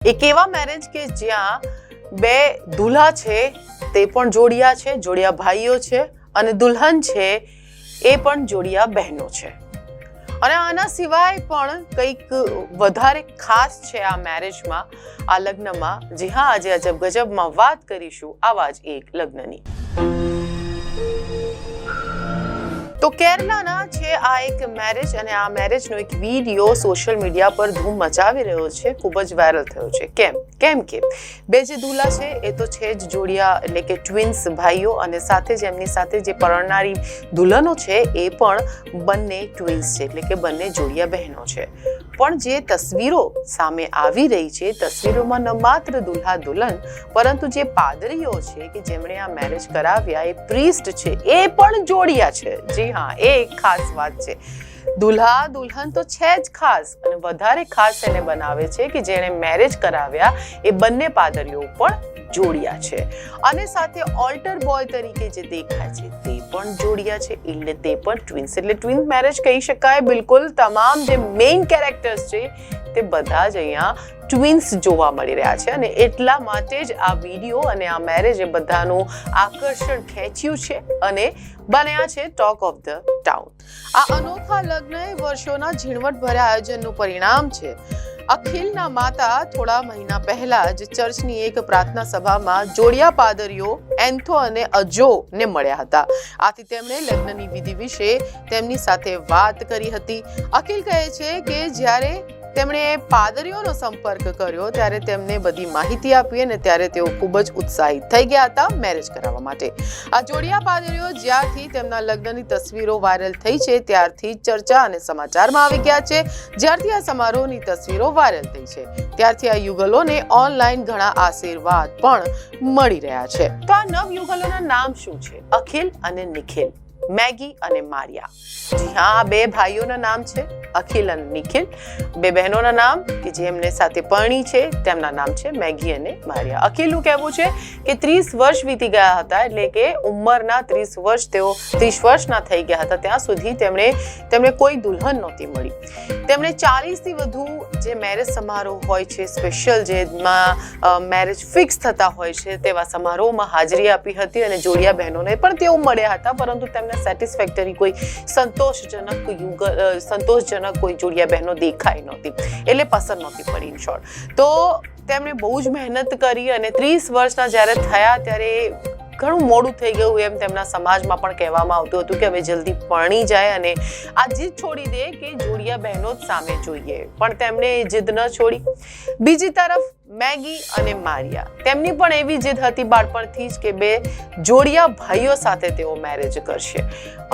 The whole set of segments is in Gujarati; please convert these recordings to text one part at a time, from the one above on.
એક એવા મેરેજ કે જ્યાં બે દુલ્હા છે તે પણ જોડિયા છે, જોડિયા ભાઈઓ છે, અને દુલ્હન છે એ પણ જોડિયા બહેનો છે. અને આના સિવાય પણ કંઈક વધારે ખાસ છે આ મેરેજમાં, આ લગ્નમાં. જી હા, આજે અજબ ગજબમાં વાત કરીશું આવા જ એક લગ્નની. તો કેરલાના છે આ એક મેરેજ, અને આ મેરેજનો એક વિડીયો સોશિયલ મીડિયા પર ધૂમ મચાવી રહ્યો છે, ખૂબ જ વાયરલ થયો છે. કેમ કે બે જે દુલ્હા છે એ તો છે જ જોડિયા, એટલે કે ટ્વિન્સ ભાઈઓ, અને સાથે જ એમની સાથે જે પરણનારી દુલ્હનો છે એ પણ બંને ટ્વિન્સ છે, એટલે કે બંને જોડિયા બહેનો છે. પણ જે તસવીરો સામે આવી રહી છે, તસવીરોમાં ન માત્ર દુલ્હા દુલ્હન, પરંતુ જે પાદરીઓ છે કે જેમણે આ મેરેજ કરાવ્યા, એ પ્રીસ્ટ છે, એ પણ જોડિયા છે. જી હા, એ એક ખાસ વાત છે. દુલ્હા દુલ્હન તો છે જ ખાસ, અને વધારે ખાસ એને બનાવે છે કે જેણે મેરેજ કરાવ્યા એ બંને પાદરીઓ પણ જોડિયા છે. અને સાથે ઓલ્ટર બોય તરીકે જે દેખાય છે તે પણ જોડિયા છે, એટલે તે પણ ટ્વિન્સ. એટલે ટ્વિન્સ મેરેજ કહી શકાય. બિલકુલ તમામ જે મેઇન કેરેક્ટર્સ છે તે બધા જ અહીંયા ટ્વિન્સ જોવા મળી રહ્યા છે, અને એટલા માટે જ આ વિડીયો અને આ મેરેજ એ બધાનું આકર્ષણ ખેંચ્યું છે અને બન્યા છે ટોક ઓફ ધ ટાઉન. આ અનોખા લગ્ન એ વર્ષોના ઝીણવટભર્યા આયોજનનું પરિણામ છે. અખિલના માતા થોડા મહિના પહેલા જ ચર્ચની એક પ્રાર્થના સભામાં જોડિયા પાદરીઓ એન્થો અને અજો ને મળ્યા હતા. આથી તેમણે લગ્નની વિધિ વિશે તેમની સાથે વાત કરી હતી. અખિલ કહે છે કે જ્યારે તેમણે પાદરીઓનો સંપર્ક કર્યો ત્યારે તેમને બધી માહિતી આપી, અને ત્યારે તેઓ ખૂબ જ ઉત્સાહિત થઈ ગયા હતા મેરેજ કરાવવા માટે. આ જોડિયા પાદરીઓ જ્યારથી તેમના લગ્નની તસવીરો વાયરલ થઈ છે ત્યારથી ચર્ચા અને સમાચારમાં આવી ગયા છે. જ્યારથી આ સમારોહની તસવીરો વાયરલ થઈ છે ત્યારથી આ યુગલોને ઓનલાઈન ઘણા આશીર્વાદ પણ મળી રહ્યા છે. તો આ નવ યુગલોના નામ શું છે? અખિલ અને નિખિલ, મેગી અને મારિયા. જી હા, આ બે ભાઈઓના નામ છે, અખિલ અને નિખિલ. બે બહેનોના નામ કે જે એમને સાથે પરણી છે તેમના નામ છે મેગી અને મારિયા. અખિલનું કહેવું છે કે 30 વર્ષ વીતી ગયા હતા, એટલે કે ઉંમરના 30 વર્ષ તેઓ 30 વર્ષના થઈ ગયા હતા ત્યાં સુધી તેમણે કોઈ દુલ્હન નહોતી મળી. તેમણે 40 થી વધુ જે મેરેજ સમારોહ હોય છે, સ્પેશિયલ જેમાં મેરેજ ફિક્સ થતા હોય છે તેવા સમારોહમાં હાજરી આપી હતી, અને જોડિયા બહેનોને પણ તેઓ મળ્યા હતા, પરંતુ તેમને સેટિસ્ફેક્ટરી કોઈ સંતોષજનક કોઈ જોડિયા બહેનો દેખાઈ નહોતી, એટલે પસંદ નહોતી પડી. ઇન શોર્ટ તો તેમણે બહુ જ મહેનત કરી, અને 30 વર્ષના જ્યારે થયા ત્યારે ઘણું મોડું થઈ ગયું એમ તેમના સમાજમાં પણ કહેવામાં આવતું હતું કે હવે જલ્દી પરણી જાય અને આ જીદ છોડી દે કે જોડિયા બહેનો જ સામે જોઈએ. પણ તેમણે એ જીદ ન છોડી. બીજી તરફ મેગી અને મારિયા, તેમની પણ એવી જીદ હતી બાળપણથી જ કે બે જોડિયા ભાઈઓ સાથે તેઓ મેરેજ કરશે,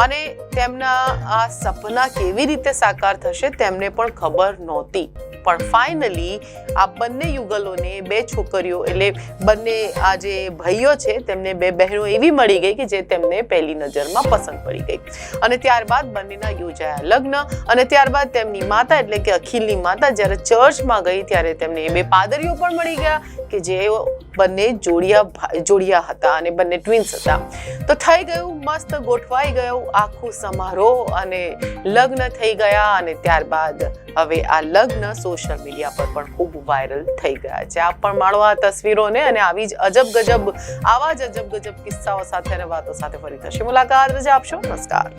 અને તેમના આ સપના કેવી રીતે સાકાર થશે તેમને પણ ખબર નહોતી. પણ ફાઇનલી આ બંને યુગલોને બે છોકરીઓ, એટલે બંને આ જે ભાઈઓ છે તેમને બે બહેનો એવી મળી ગઈ કે જે તેમને પહેલી નજરમાં પસંદ પડી ગઈ. અને ત્યારબાદ બંનેના યોજાયા લગ્ન, અને ત્યારબાદ તેમની માતા એટલે કે અખિલની માતા જ્યારે ચર્ચમાં ગઈ ત્યારે તેમને બે પાદરીઓ પણ મળી ગયા કે જે બંને જોડિયા હતા અને બંને ટ્વિન્સ હતા. તો થઈ ગયું, મસ્ત ગોઠવાઈ ગયું આખું સમારોહ, અને લગ્ન થઈ ગયા. અને ત્યારબાદ હવે આ લગ્ન સોશિયલ મીડિયા પર પણ ખૂબ વાયરલ થઈ ગયા છે. આપ પણ માણો આ તસવીરોને, અને આવી જ આવા જ અજબ ગજબ કિસ્સાઓ સાથે અને વાતો સાથે ફરી થશે મુલાકાત. રજા આપશો. નમસ્કાર.